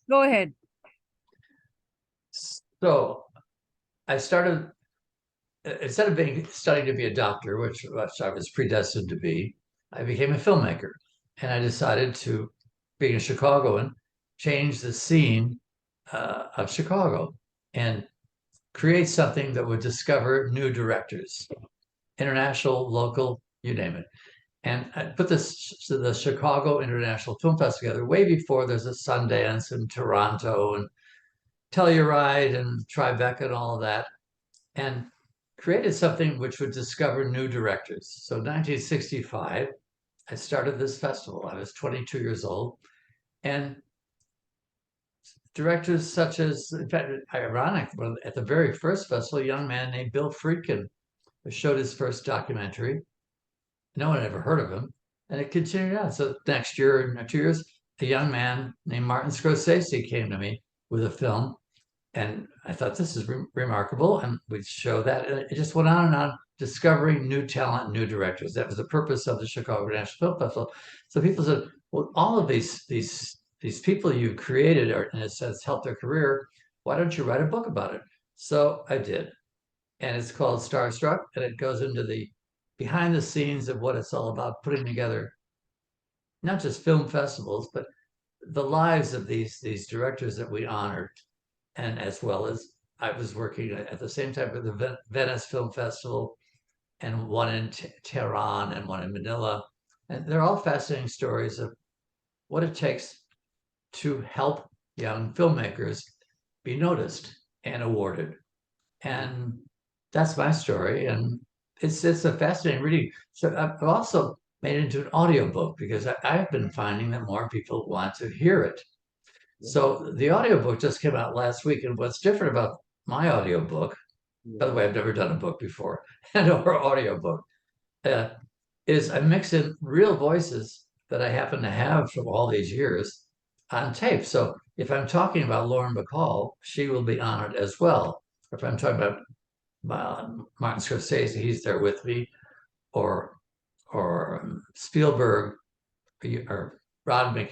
Go ahead. So I started, instead of studying to be a doctor, which I was predestined to be, I became a filmmaker. And I decided to, being a Chicagoan, change the scene of Chicago and create something that would discover new directors, international, local, you name it. And I put the Chicago International Film Festival together way before there's a Sundance in Toronto and Telluride and Tribeca and all of that, and created something which would discover new directors. So 1965, I started this festival. I was 22 years old, and directors such as, in fact, ironic, at the very first festival, a young man named Bill Friedkin showed his first documentary. No one had ever heard of him, and it continued on. So next year, 2 years, a young man named Martin Scorsese came to me with a film, and I thought this is remarkable, and we'd show that. And it just went on and on, discovering new talent, new directors. That was the purpose of the Chicago National Film Festival. So people said, "Well, all of these people you created are, in a sense, helped their career. Why don't you write a book about it?" So I did, and it's called Starstruck, and it goes into the behind the scenes of what it's all about, putting together not just film festivals, but the lives of these directors that we honored, and as well as I was working at the same time with the Venice Film Festival, and one in Tehran and one in Manila, and they're all fascinating stories of what it takes to help young filmmakers be noticed and awarded. And that's my story, and it's a fascinating reading. So I've also made it into an audiobook because I've been finding that more people want to hear it. So the audiobook just came out last week, and what's different about my audiobook, by the way, I've never done a book before, and or audiobook, uh, is I mix in real voices that I happen to have from all these years on tape. So if I'm talking about Lauren Bacall, she will be on it as well. If I'm talking about Martin Scorsese, he's there with me, or Spielberg, or Rodman,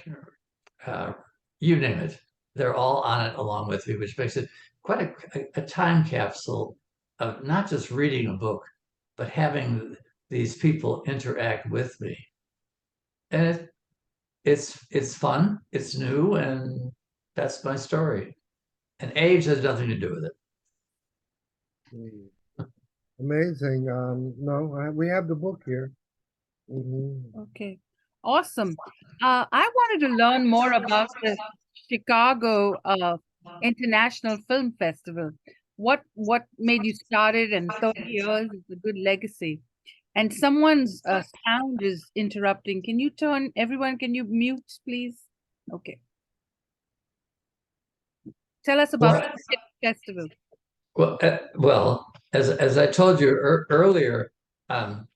uh, you name it. They're all on it along with me, which makes it quite a time capsule of not just reading a book, but having these people interact with me. And it's fun, it's new, and that's my story. And age has nothing to do with it. Mm. Amazing. No, we have the book here. Okay, awesome. I wanted to learn more about the Chicago International Film Festival. What made you start it? And 30 years is a good legacy. And someone's sound is interrupting. Can you turn, everyone, can you mute, please? Okay. Tell us about Well, the festival. well, as I told you earlier, um,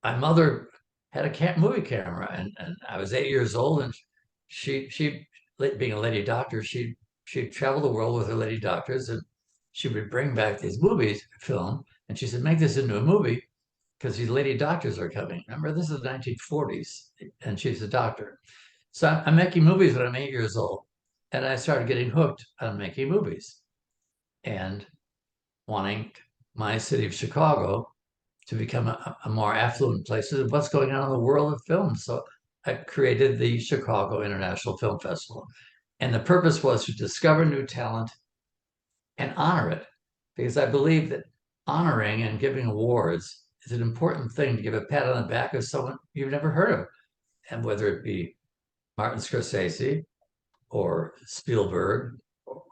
my mother had a movie camera, and I was 8 years old, and she being a lady doctor, she'd travel the world with her lady doctors, and she would bring back these movies, film, and she said, "Make this into a movie because these lady doctors are coming." Remember, this is the 1940s, and she's a doctor. So I'm making movies when I'm 8 years old, and I started getting hooked on making movies and wanting my city of Chicago to become a more affluent place of what's going on in the world of film. So I created the Chicago International Film Festival. And the purpose was to discover new talent and honor it, because I believe that honoring and giving awards is an important thing, to give a pat on the back of someone you've never heard of. And whether it be Martin Scorsese or Spielberg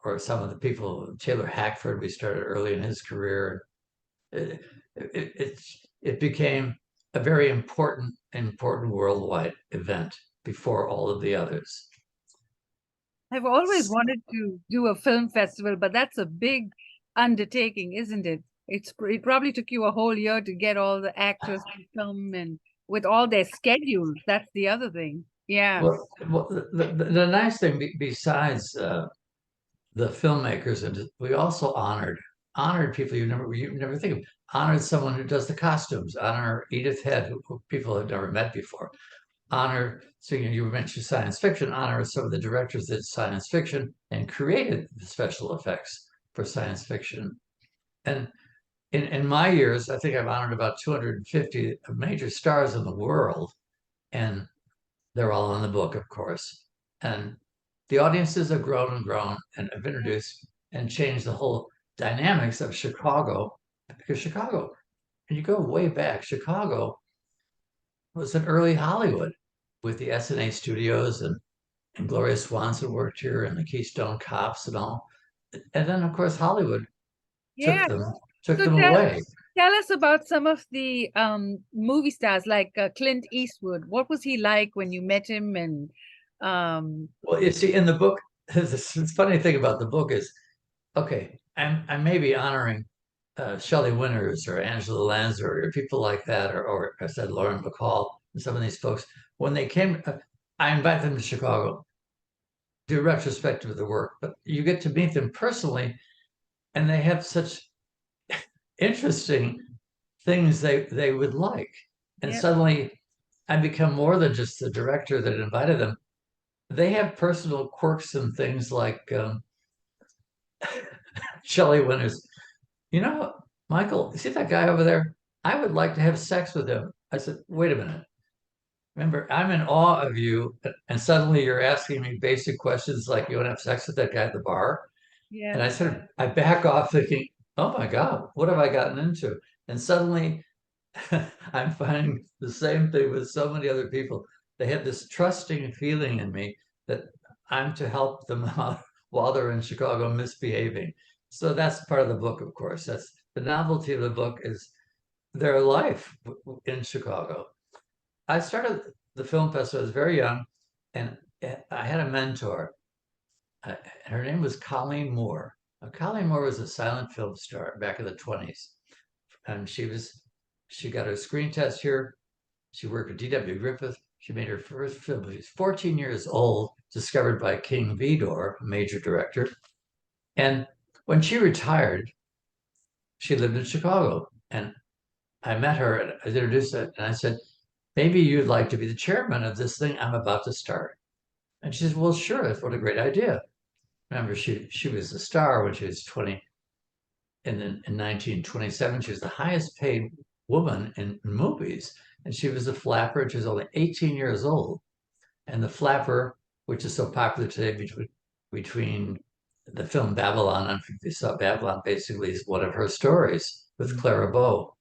or some of the people, Taylor Hackford, we started early in his career. It, it became a very important worldwide event before all of the others. I've always wanted to do a film festival, but that's a big undertaking, isn't it? It probably took you a whole year to get all the actors to come, and with all their schedules. That's the other thing. Yeah. Well, the nice thing besides the filmmakers, and we also honored people you never think of. Honored someone who does the costumes. Honor Edith Head, who people have never met before. honor, so you mentioned science fiction, honor some of the directors that science fiction and created the special effects for science fiction. And in my years, I think I've honored about 250 major stars in the world, and they're all in the book, of course. And the audiences have grown and grown and have introduced and changed the whole dynamics of Chicago, because Chicago, and you go way back, Chicago was an early Hollywood with the S&A studios, and Gloria Swanson worked here, and the Keystone Cops and all. And then, of course, Hollywood Yeah. took So them away. tell us about some of the movie stars like Clint Eastwood. What was he like when you met him? And Well, you see, in the book, the funny thing about the book is, okay, I may be honoring Shelley Winters or Angela Lansbury or people like that, or I said Lauren Bacall, and some of these folks. When they came, I invite them to Chicago, do a retrospective of the work, but you get to meet them personally, and they have such interesting things they would like. And yeah, suddenly I become more than just the director that invited them. They have personal quirks and things like Shelley Winters. You know, Michael, you see that guy over there? I would like to have sex with him. I said, wait a minute. Remember, I'm in awe of you. And suddenly you're asking me basic questions like, you want to have sex with that guy at the bar? yeah, And I back off thinking, oh my God, what have I gotten into? And suddenly I'm finding the same thing with so many other people. They have this trusting feeling in me that I'm to help them out while they're in Chicago misbehaving. So that's part of the book, of course. That's the novelty of the book is their life in Chicago. I started the film festival. I was very young, and I had a mentor. Her name was Colleen Moore. Colleen Moore was a silent film star back in the 20s, and she got her screen test here. She worked with D.W. Griffith. She made her first film. She was 14 years old, discovered by King Vidor, a major director. And when she retired, she lived in Chicago. And I met her and I introduced her, and I said, maybe you'd like to be the chairman of this thing I'm about to start. And she said, well, sure, that's what a great idea. Remember, she was a star when she was 20. And then in 1927, she was the highest paid woman in movies. And she was a flapper. She was only 18 years old. And the flapper, which is so popular today between the film Babylon, I don't know if you saw Babylon, basically is one of her stories with Clara Bow.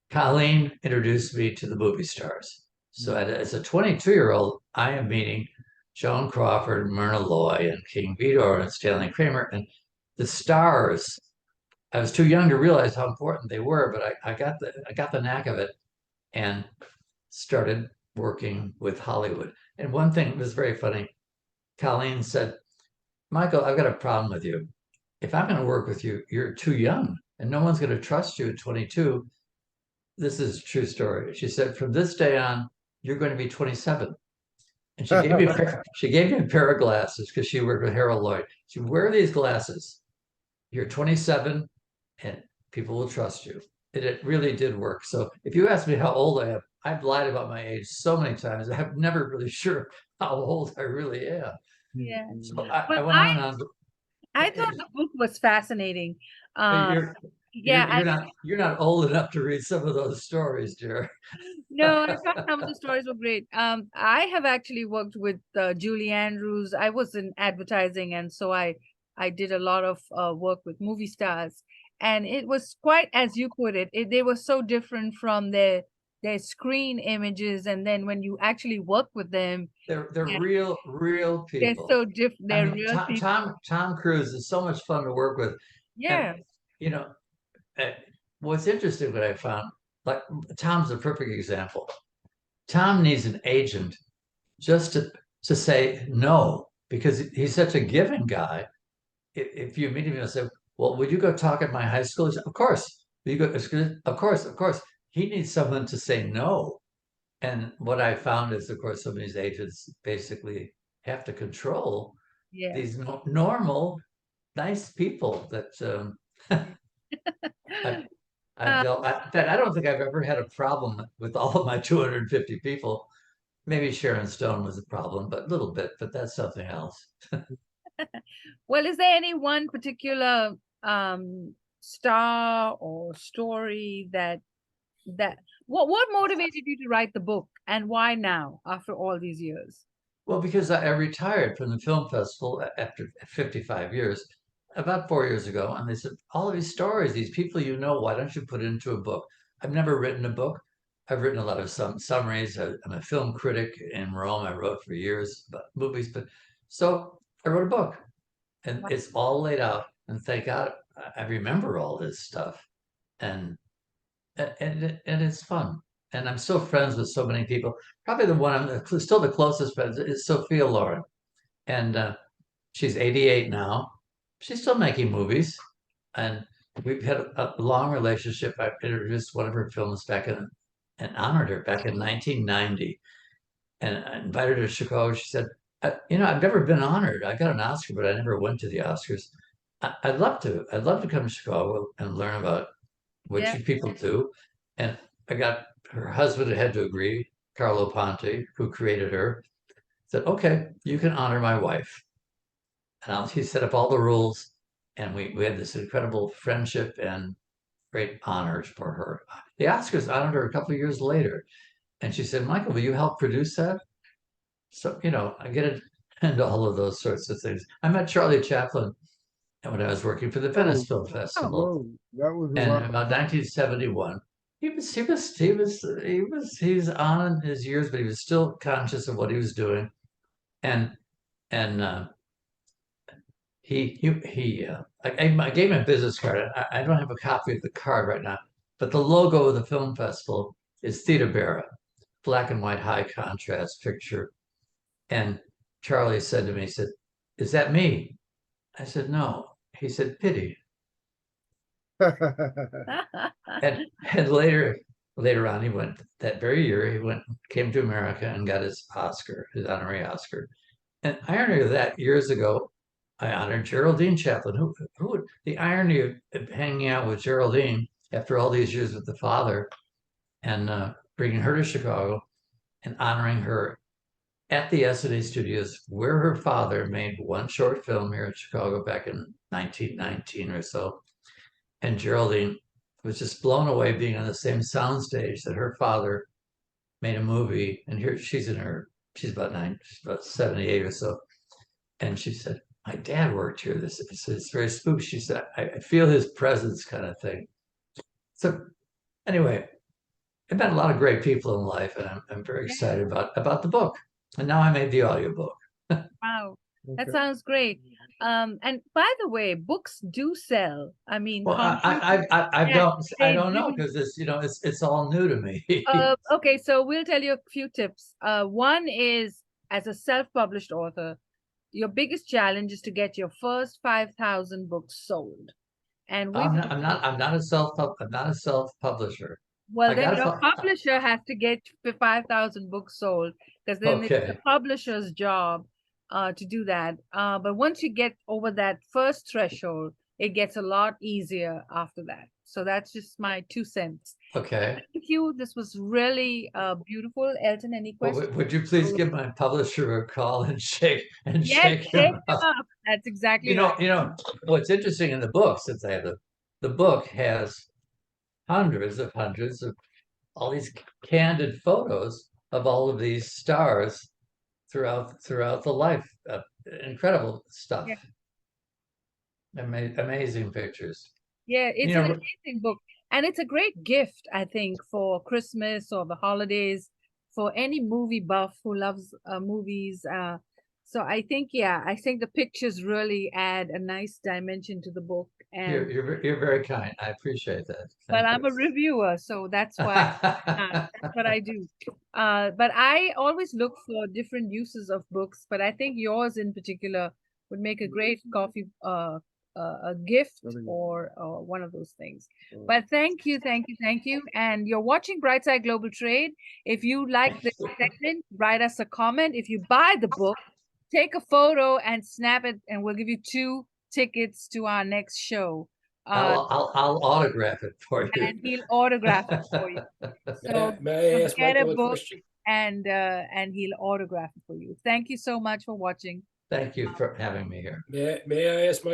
Colleen introduced me to the movie stars. So as a 22-year-old, I am meeting Joan Crawford, Myrna Loy, and King Vidor, and Stanley Kramer, and the stars. I was too young to realize how important they were, but I got the knack of it and started working with Hollywood. And one thing was very funny. Colleen said, Michael, I've got a problem with you. If I'm going to work with you, you're too young and no one's going to trust you at 22. This is a true story. She said, from this day on, you're going to be 27. And she gave me a pair of glasses because she worked with Harold Lloyd. She said, wear these glasses. You're 27 and people will trust you. And it really did work. So if you ask me how old I am, I've lied about my age so many times. I'm never really sure how old I really am. yeah. So I Well, went on and on. I thought the book was fascinating. But Yeah, you're not old enough to read some of those stories, dear. no, I thought some of the stories were great. I have actually worked with Julie Andrews. I was in advertising, and so I did a lot of work with movie stars, and it was quite as you put it. They were so different from their screen images, and then when you actually work with them, They're yeah, real they're people. so different. I They're mean, real people. Tom Cruise is so much fun to work with, and Yeah, you know, uh, what's interesting what I found, like Tom's a perfect example. Tom needs an agent just to say no because he's such a giving guy. If you meet him and say, "Well, would you go talk at my high school?" He said, of course. You go, of course, of course. He needs someone to say no. And what I found is, of course, some of these agents basically have to control yeah. these normal, nice people that I, In fact, I don't think I've ever had a problem with all of my 250 people. Maybe Sharon Stone was a problem, but a little bit, but that's something else. Well, is there any one particular star or story that what motivated you to write the book, and why now after all these years? Well, because I retired from the film festival after 55 years, about 4 years ago, and they said, all of these stories, these people you know, why don't you put it into a book? I've never written a book. I've written a lot of summaries. I'm a film critic in Rome. I wrote for years about movies, but so I wrote a book, and it's all laid out. And thank God I remember all this stuff, and and it's fun. And I'm still friends with so many people. Probably the one I'm still the closest friends is Sophia Loren, and she's 88 now. She's still making movies, and we've had a long relationship. I introduced one of her films back in and honored her back in 1990, and I invited her to Chicago. She said, I've never been honored. I got an Oscar, but I never went to the Oscars. I'd love to. I'd love to come to Chicago and learn about what Yeah. you people do." And I got her husband had to agree, Carlo Ponte, who created her, said, "Okay, you can honor my wife." And he set up all the rules, and we had this incredible friendship and great honors for her. The Oscars honored her a couple of years later, and she said, "Michael, will you help produce that?" So, I get it into all of those sorts of things. I met Charlie Chaplin when I was working for the Venice Film Festival. Whoa, that was a And while. about 1971, he's on in his years, but he was still conscious of what he was doing. And I gave him a business card. I don't have a copy of the card right now, but the logo of the film festival is Theta Bara, black and white, high contrast picture. And Charlie said to me, he said, "Is that me?" I said, "No." He said, "Pity." And later on, he went that very year. Came to America and got his Oscar, his honorary Oscar. And irony of that, years ago, I honored Geraldine Chaplin. Who the irony of hanging out with Geraldine after all these years with the father, and bringing her to Chicago and honoring her at the S&A Studios, where her father made one short film here in Chicago back in 1919 or so. And Geraldine was just blown away being on the same soundstage that her father made a movie. And here she's she's about 78 or so. And she said, "My dad worked here. It's very spooky." She said, I feel his presence, kind of thing. So anyway, I've met a lot of great people in life, and I'm very excited about the book. And now I made the audiobook. Wow, that Okay. sounds great. And by the way, books do sell. I mean, Well, yeah, I they don't know, do. because it's all new to me. Okay, so we'll tell you a few tips. One is, as a self-published author, your biggest challenge is to get your first 5,000 books sold. And we've I'm not a self publisher. Well, I then got your to. publisher has to get 5,000 books sold, because then it's the Okay. publisher's job to do that. But once you get over that first threshold, it gets a lot easier after that. So that's just my 2 cents. Okay. Thank you. This was really beautiful. Elton, any Well, questions? would you please give my publisher a call and Yes, shake take him them up? up. That's exactly right. What's interesting in the book, since I have the book has hundreds of all these candid photos of all of these stars throughout the life. Incredible stuff. Yeah, Amazing pictures. yeah, You it's an know, amazing book. And it's a great gift, I think, for Christmas or the holidays, for any movie buff who loves movies. So I think, yeah, I think the pictures really add a nice dimension to the book. And you're very kind. I appreciate that. well, Thank I'm you. a reviewer, so that's why that's what I do. But I always look for different uses of books, but I think yours in particular would make a great coffee a gift, or one of those things. But thank you, thank you, thank you. And you're watching Brightside Global Trade. If you like this segment, write us a comment. If you buy the book, take a photo and snap it, and we'll give you 2 tickets to our next show. I'll autograph it for you. and he'll autograph it for you. So May I ask get a Michael a book question? and he'll autograph it for you. Thank you so much for watching. Thank you for having me here. May I ask